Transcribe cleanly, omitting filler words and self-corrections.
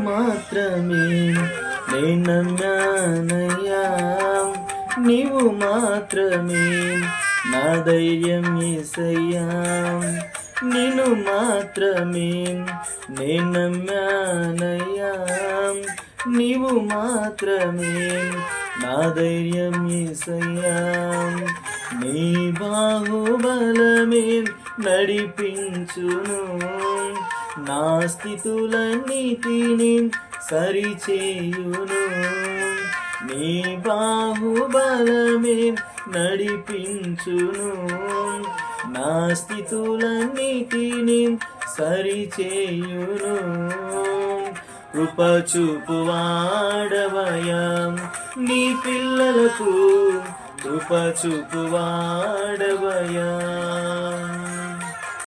మాత్రమే నే నమ్మానయ్యా, నీవు మాత్రమే నా ధైర్యం యేసయ్యా, నిన్ను మాత్రమే నే నమ్మానయ్యా, నీవు మాత్రమే నా ధైర్యం యేసయ్యా. నీ బాహుబలమే నడిపించును, నా స్థితులన్నిటిని సరిచేయును. నీ బాహుబలమే నడిపించును, నా స్థితులన్నిటిని సరిచేయును. కృప చూపువాడవయ్యా నీ పిల్లలకు, కృప చూపువాడవయ్యా